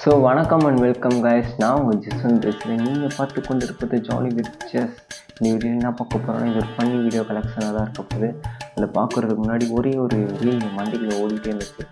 So வணக்கம் and welcome guys. நான் உங்கள் ஜெசன் பேசுகிறேன். நீங்கள் பார்த்து கொண்டு இருப்பது ஜாலி வித் செஸ். இந்த வீடியோ என்ன பார்க்க போகிறோன்னா, இது ஒரு ஃபன்னி வீடியோ கலெக்ஷனாக தான் இருக்க போகுது. அதில் பார்க்குறதுக்கு முன்னாடி ஒரே ஒரு ரீல் மண்டியில் ஓடிட்டே இருந்துச்சு.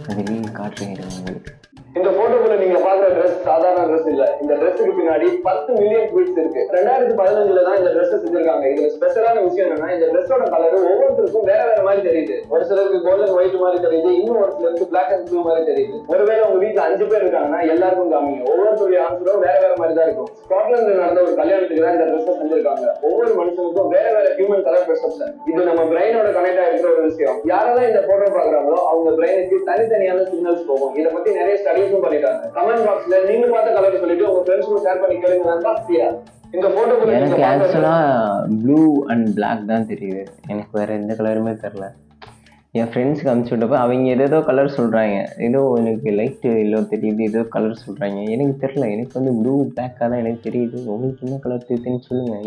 அந்த ரீல் காட்டுறேன் உங்களுக்கு. இந்த போட்டோக்குள்ள நீங்க பாக்குற ட்ரெஸ் சாதாரண ட்ரெஸ் இல்ல. இந்த ட்ரெஸ்ஸுக்கு பின்னாடி 10 மில்லியன் ட்வீட்ஸ் இருக்கு. 2015 தான் இந்த ட்ரெஸ் செஞ்சிருக்காங்க. இதுல ஸ்பெஷலான விஷயம் என்னன்னா, இந்த ட்ரெஸ்ஸோட கலர் ஒவ்வொருத்தருக்கும் வேற வேற மாதிரி தெரியுது. ஒரு சிலருக்கு கோல்டன் ஒயிட் மாதிரி தெரியுது, இன்னும் ஒரு சிலருக்கு பிளாக் அண்ட் ப்ளூ மாதிரி தெரியுது. ஒருவேளை உங்க வீட்டுல 5 பேர் இருக்காங்கன்னா எல்லாருக்கும் காமிங்க. ஒவ்வொருத்தருடைய ஆன்சரும் வேற வேற மாதிரி தான் இருக்கும். ஸ்காட்லாந்துல நடந்த ஒரு கல்யாணத்துக்கு தான் இந்த ட்ரெஸ் செஞ்சிருக்காங்க. ஒவ்வொரு மனுஷனுக்கும் வேற வேற ஹியூமன் கலர் பெர்செப்ஷன். இது நம்ம பிரெயினோட கனெக்ட் ஆகிற ஒரு விஷயம். யாரெல்லாம் இந்த போட்டோ பாக்குறாங்களோ அவங்க பிரெயினுக்கு தனித்தனியான சிக்னல்ஸ் போகும். இதை பத்தி நிறைய ஸ்டடிஸும் பண்ணிட்டாங்க. கமெண்ட் பாக்ஸ்ல நீங்க பார்த்த கலர் சொல்லிட்டு உங்க ஃப்ரெண்ட்ஸ்க்கு ஷேர் பண்ணி கேளுங்க. இந்த போட்டோ எனக்கு ஆக்சுவலாக ப்ளூ அண்ட் பிளாக் தான் தெரியுது. எனக்கு வேறு எந்த கலருமே தெரில. என் ஃப்ரெண்ட்ஸுக்கு அனுப்பிச்சி விட்டப்போ அவங்க ஏதோ கலர் சொல்கிறாங்க. ஏதோ எனக்கு லைட்டு எல்லோ தெரியுது, ஏதோ கலர் சொல்கிறாங்க. எனக்கு தெரில. எனக்கு வந்து ப்ளூ பிளாக்காக தான் எனக்கு தெரியுது. உங்களுக்கு என்ன கலர் தெரியுதுன்னு சொல்லுங்கள்.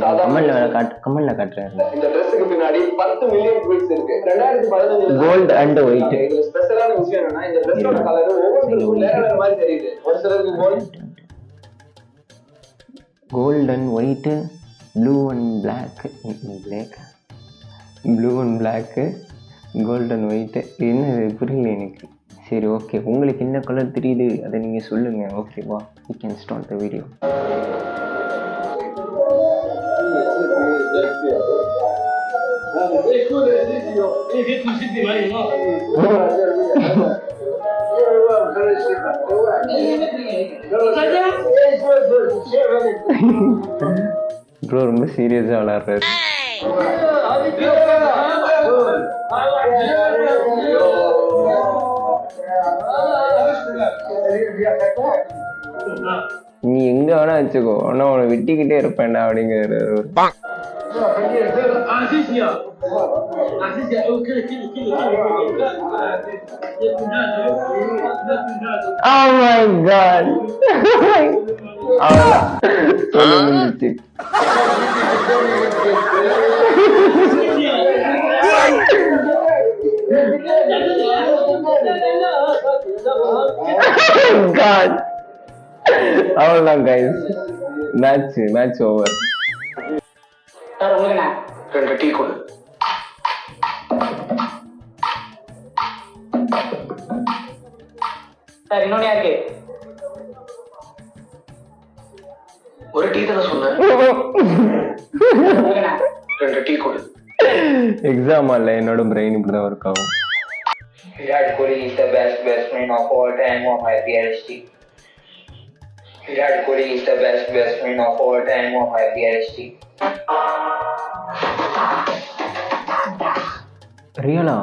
கமெண்ட்ல காட்டுறேன். இந்த ட்ரெஸ்ஸுக்கு பின்னாடி 10 மில்லியன் ட்வீட்ஸ் இருக்கு. 2015 கோல்ட் அண்ட் ஒயிட். இதுல ஸ்பெஷலான விஷயம் என்னன்னா, இந்த ட்ரெஸ்ஸோட கலர் ஒவ்வொருத்தருக்கும் வேற வேற மாதிரி தெரியுது. ஒரு சிலருக்கு golden white, blue and block, blue and block, golden white. என்ன புரியல எனக்கு. சரி, ஓகே. உங்களுக்கு என்ன கலர் தெரியுது அதை நீங்கள் சொல்லுங்கள். ஓகேவா? You can start the video. Bro ரொம்ப சீரியஸா விளையாடுறாரு. நீ எங்க வேணா வச்சுக்கோ, ஆனா உன விட்டிக்கிட்டே இருப்பேன்டா அப்படிங்கிற Oh my God. God. அவ்வளவுதான் கைஸ். Match over. சார் உங்களுக்கு 2 டீ கொடு. சார் இன்னொன்னு யாருக்கு? ஒரு டீ தானே சொன்னேன். 2 டீ கொடு. எக்ஸாம் அல்ல, என்னோட பிரெயின் இப்படிதான் ஒர்க் ஆகும். Virat Kohli is the best batsman of all time of IPL. Virat Kohli is the best batsman of all time of IPL. ரியலா?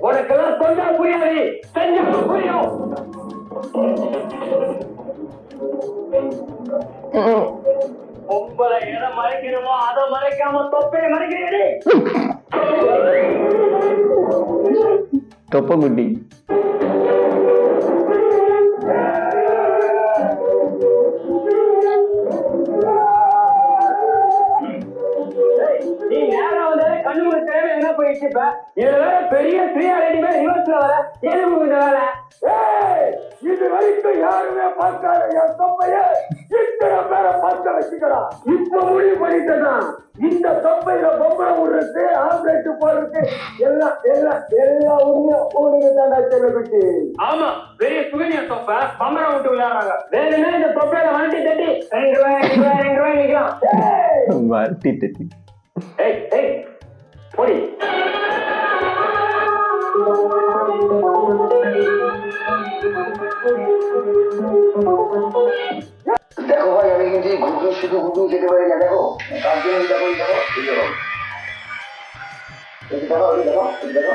உனக்கெல்லாம் சொன்னா புரியாது, செஞ்சு புரியும். ஒன்பது எதை மறைக்கணுமோ அதை மறைக்காம தொப்பையை மறைக்கிறீங்களே. தொப்பை குட்டி. நீ நேரம் வந்தாலே கண்ணு முடிச்சவே என்ன போயிட்டு இருப்ப. இதுல வேற பெரிய ஃப்ரீயா ரெடிமே ரிவர்ஸ்ல வர எதுவும் இந்த வேலை. இது வரைக்கும் யாருமே பார்க்காத என் தொப்பைய இத்தனை பேரை பார்க்க வச்சுக்கலாம். இப்ப முடிவு பண்ணிட்டேன்னா இந்த தொப்பையில பொம்பளை விடுறது, ஆம்லேட் போடுறது எல்லாம் எல்லாம் எல்லா உண்மையும் ஊருக்கு தாண்டா செல்லப்பட்டு. ஆமா, பெரிய சுகன்யா தொப்பை பம்பரை விட்டு விளையாடுறாங்க. வேணும்னா இந்த தொப்பையில வண்டி தட்டி 2 ரூபாய் நிக்கலாம். வண்டி தட்டி. ஏய் போடி. শুধু হুদু যেতে পারি না, দেখো তার জন্য দেখো দেখো দেখো দেখো দেখো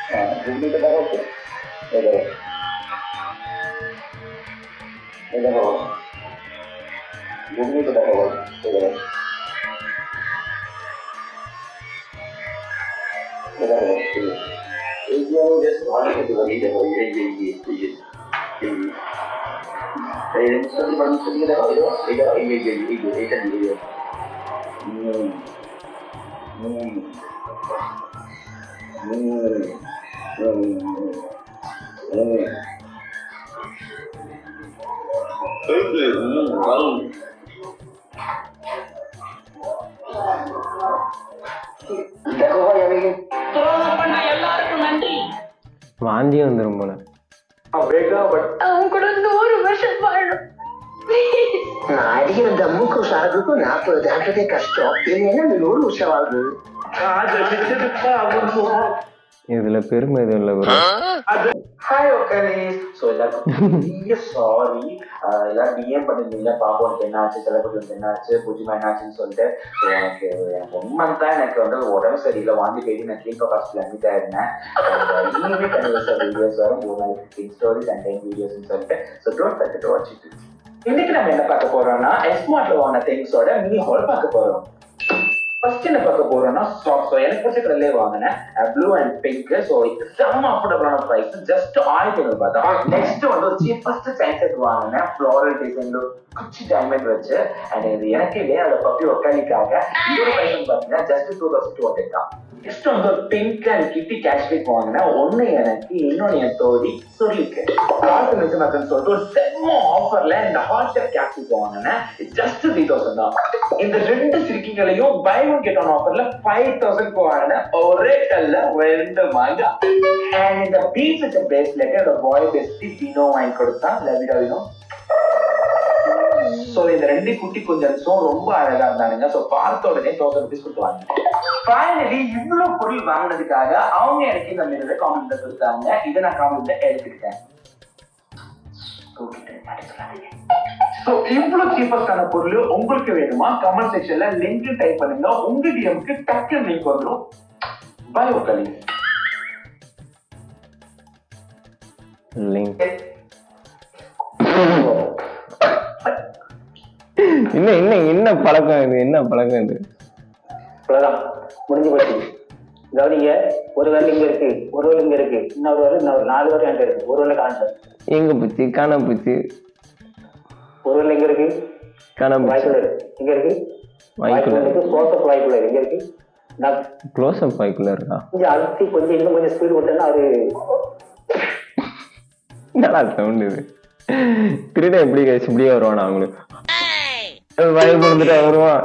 হ্যাঁ হুদুটা দেখো এই দেখো এই দেখো হুদুটা দেখো এই দেখো এই যে আমি বেশ ভালো খেতে পারি দেখো এই যে এই রেঞ্জটা বাড়ি থেকে দেখো এইটা এইটা দিয়ে দেখো ভাই আমি எல்லாருக்கும் நன்றி. வாந்தி வந்துடும் போல. அவன் கூட 100 வருஷம் வாழணும். அடிக்கிற தம்முக்கு சாகுக்கும் 40 தாண்டதே கஷ்டம். இது என்ன 100 வருஷம் வாழ்வு? இதுல பெருமை எதுவும் இல்லை bro. Hi okays. ஸோ எல்லாருக்கும் பெரிய சாரி. எல்லாரும் டிஎம் பண்ணிருந்தீங்க பாப்போனுக்கு என்ன ஆச்சு, செலபுக்கு என்ன ஆச்சு, பூஜிமா என்ன ஆச்சுன்னு சொல்லிட்டு. ஸோ எனக்கு 1 month தான் எனக்கு வந்து உடம்பு சரியில்லை, வாந்தி போயிட்டு நான் கிளீன் ஹாஸ்பிட்டல் அட்மிட் ஆயிருந்தேன். இனிமே கண்டிப்பாக வீடியோஸ் வரும், 15 ஸ்டோரிஸ் அண்ட் 10 வீடியோஸ்ன்னு சொல்லிட்டு. So don't forget to watch it. இன்னைக்கு நம்ம என்ன பார்க்க போறோம்னா எஸ்மார்ட்ல வாங்கின திங்ஸோட மினி ஹால் பார்க்க போறோம். ஃபர்ஸ்ட் என்ன பார்க்க போறோம்னா சாக்ஸ். எனக்கு பிடிச்ச கலர்லயே வாங்கினேன், ப்ளூ அண்ட் பிங்க். ஸோ செம்ம அஃபோர்டபுளான ப்ரைஸ், ஜஸ்ட் 1500 ரூபாய் தான். நெக்ஸ்ட் வந்து ஒரு சீப்பஸ்ட் சைன் செட் வாங்கினேன், ஃப்ளோரல் டிசைன்ல குச்சி டைமண்ட் வச்சு. அண்ட் இது எனக்கு இல்லையே அதை பப்பி ஒக்காலிக்காக. இதோட ப்ரைஸ் பார்த்தீங்கன்னா ஜஸ்ட் 2200 தான். நெக்ஸ்ட் வந்து ஒரு பிங்க் அண்ட் கிட்டி கேஷ்பேக் வாங்கினேன். ஒன்னு எனக்கு, இன்னொன்னு என் தோழி சொல்லிக்கு. காசு மிச்சமாக்குன்னு சொல்லிட்டு ஒரு செம்ம ஆஃபர்ல இந்த ஹாட் ஷேப் கேஷ்பேக் வாங்கினேன், ஜஸ்ட் 3000 தான். இந்த 2 சிரிக்கிங்களையும் பை ஒன் கெட் ஒன் ஆஃபர்ல 5000 வாங்கினேன், ஒரே கல்ல 2 மாங்கா. அண்ட் இந்த பீச் வச்ச பிரேஸ்லெட் என்னோட பாய் பெஸ்டி டினோ வாங்கி கொடுத்தான், லவிடாவினோ. சோ இந்த 2 குட்டி குஞ்சன்ஸும் ரொம்ப அழகா இருந்தானுங்க. சோ பார்த்த உடனே 1000 rupees கொடுத்துவாங்க. ஃபைனலி இவ்வளவு பொருள் வாங்கினதுக்காக அவங்க எனக்கு இந்த மிரரை காமெண்ட்ல கொடுத்தாங்க. இதை நான் காமெண்ட்ல எடுத்துக்கிட்டேன். சோ இவ்வளவு சீப்பஸ்டான பொருள் உங்களுக்கு வேணுமா? கமெண்ட் செக்ஷன்ல லிங்க் டைப் பண்ணுங்க, உங்க டிஎம்க்கு டக்குனு லிங்க் வந்துடும். By okay. லிங்க் என்ன பழக்கம் இது? என்ன பழக்கம் இது? அவ்வளவுதான், முடிஞ்சு போச்சு. கவனிங்க, ஒரு வேலை இங்க இருக்கு, ஒரு வேலை இங்க இருக்கு, இன்னொரு வேலை, இன்னொரு 4 வேலை என்கிட்ட இருக்கு. ஒரு வேலை காணல. எங்க பூச்சி? காண பூச்சி. ஒரு வேலை எங்க இருக்கு? காண வாய்க்குள்ள எங்க இருக்கு? வாய்க்குள்ள இருக்கு. க்ளோஸ்அப் வாய்க்குள்ள எங்க இருக்கு? நான் க்ளோஸ்அப் வாய்க்குள்ள இருக்கா? கொஞ்சம் அழுத்தி கொஞ்சம் இன்னும் கொஞ்சம் ஸ்பீடு விட்டேன்னா அவரு நல்லா சவுண்ட் இது. திருட எப்படி கழிச்சு இப்படியே வருவானா அவங்களுக்கு? வாய் கொடுத்துட்டு வருவான்.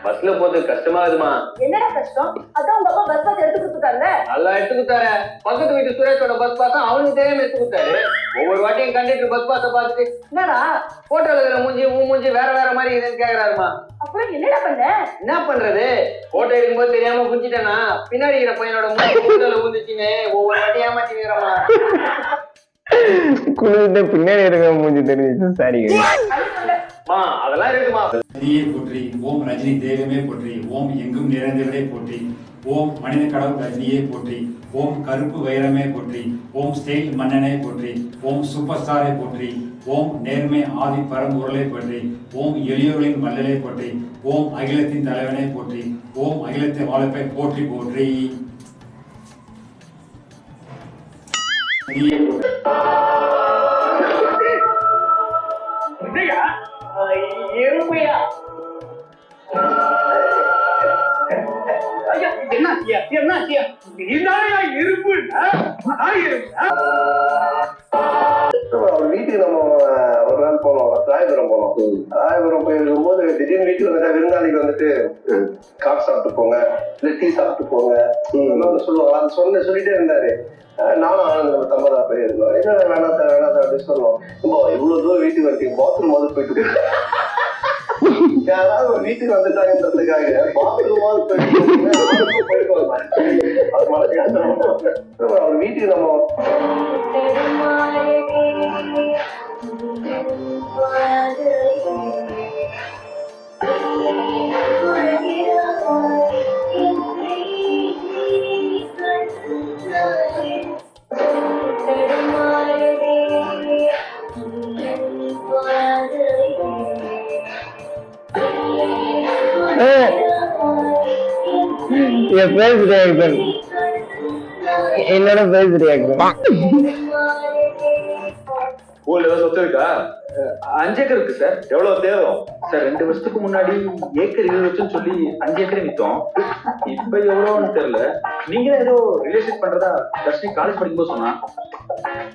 பஸ்ல போறது கஷ்டமா இருக்குமா? என்னடா கஷ்டம்? அதான் உங்க அப்பா பஸ் பாஸ் எடுத்து கொடுத்துட்டாருல. நல்லா எடுத்து கொடுத்தாரு. பக்கத்து வீட்டு சுரேஷோட பஸ் பாஸ் அவனுக்கு தெரியாம எடுத்து கொடுத்தாரு. ஒவ்வொரு வாட்டியும் கண்டக்டர் பஸ் பாஸ பார்த்துட்டு என்னடா போட்டோல இருக்கிற மூஞ்சி உன் மூஞ்சி வேற வேற மாதிரி இதுன்னு கேக்குறாருமா. அப்புறம் என்னடா பண்ண? என்ன பண்றது, போட்டோ எடுக்கும்போது தெரியாம குஞ்சிட்டேனா, பின்னாடி இருக்கிற பையனோட மூஞ்சி போட்டோல ஊந்துச்சுன்னு ஒவ்வொரு வாட்டியும் ஏமாத்திக்கிறமா. குளிச்சுட்டு பின்னாடி இருக்கிற மூஞ்சி தெரிஞ்சிச்சு. சரி அதெல்லாம் இருக்குமா? ரஜினியே போற்றி, ஓம் ரஜினி தெய்வமே போற்றி, ஓம் எங்கும் நிறைந்தவரே போற்றி, ஓம் மனித கடவுள் ரஜினியே போற்றி, ஓம் கருப்பு வைரமே போற்றி, ஓம் ஸ்டைல் மன்னனே போற்றி, ஓம் சூப்பர் ஸ்டாரை போற்றி, ஓம் நேர்மை ஆதி பரம்பொருளை போற்றி, ஓம் எளியோர்களின் மல்லலை போற்றி, ஓம் அகிலத்தின் தலைவனை போற்றி, ஓம் அகிலத்தின் வாழ்ப்பை போற்றி போற்றி. எருமையா அவர் வீட்டுக்கு நம்ம ஒரு நாள் போனோம், ராயபுரம் போனோம். ராயபுரம் போயிருக்கும்போது திடீர்னு வீட்டுக்கு வந்துட்டா விருந்தாளிக்கு வந்துட்டு காஃபி சாப்பிட்டு போங்க, இல்ல டீ சாப்பிட்டு போங்க சொல்லுவாங்க. அது சொல்லிட்டே இருந்தாரு. நானும் நம்ம தம்பதா போயிருந்தோம். என்ன வேணாம் சார் வேணாம் சார் அப்படின்னு சொல்லுவோம். இவ்வளவு தூரம் வீட்டுக்கு வந்து பாத்ரூம் வந்து போயிட்டு யாராவது ஒரு வீட்டுக்கு வந்துட்டாங்கன்றதுக்காக பாத்ரூமாவது போயிருக்கோம். அவர் வீட்டுக்கு நம்ம ஃபேஸ் ரியாக்ஷன் என்னோட ஃபேஸ் ரியாக்ஷன். ஊர்ல ஏதாவது சொத்து இருக்கா? 5 ஏக்கர் இருக்கு சார். எவ்வளவு தேவை சார் 2 வருஷத்துக்கு முன்னாடி ஏக்கர் 20 லட்சம் சொல்லி 5 ஏக்கர் வித்தோம். இப்ப எவ்வளவுன்னு தெரியல. நீங்க தான் ஏதோ ரியல் பண்றதா தர்ஷினி காலேஜ் படிக்கும்போது சொன்னா.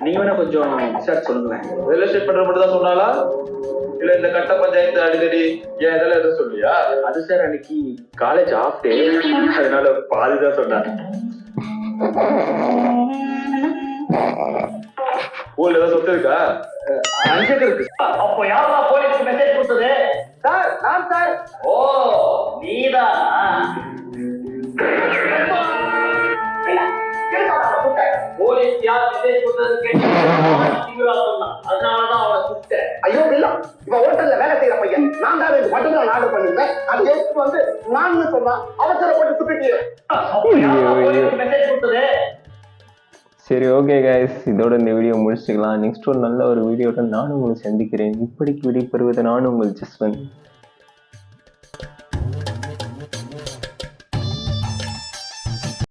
நீங்க வேணா கொஞ்சம் விசாரிச்சு சொல்லுங்களேன். ரியல் எஸ்டேட் பண்ற மட்டும் தான் சொன்னாலா இல்ல இந்த கட்ட பஞ்சாயத்து அடிக்கடி ஏன் இதெல்லாம் எதுவும் சொல்லியா? அது சார் அன்னைக்கு காலேஜ் ஆஃப் டே, அதனால பாதிதான் சொன்னாங்க. ஊர்ல ஏதாவது சொத்து இருக்கா? 5 ஏக்கர் இருக்கு. அப்போ யாரா போலீஸ்க்கு மெசேஜ் கொடுத்தது? சார் நான் சார். ஓ நீதான். போலீஸ் யார் மெசேஜ் கொடுத்தது கேட்டு அதனாலதான் அவனை சுட்டேன். ஐயோ இல்ல, இவன் ஹோட்டல்ல வேலை செய்யற பையன். நான் தான் ரெண்டு மட்டன் தான் ஆர்டர் பண்ணிருந்தேன். அது எடுத்து வந்து நான் சொன்னா அவசரப்பட்டு சுட்டுட்டியே. மெசேஜ் கொடுத்தது. சரி ஓகே கைஸ், இதோட இந்த வீடியோ முடிச்சுக்கலாம். நெக்ஸ்ட் ஒரு நல்ல ஒரு வீடியோட நானும் உங்களை சந்திக்கிறேன். இப்படிக்கு விடைபெறுவது நானும் உங்கள் ஜஸ்வந்த்.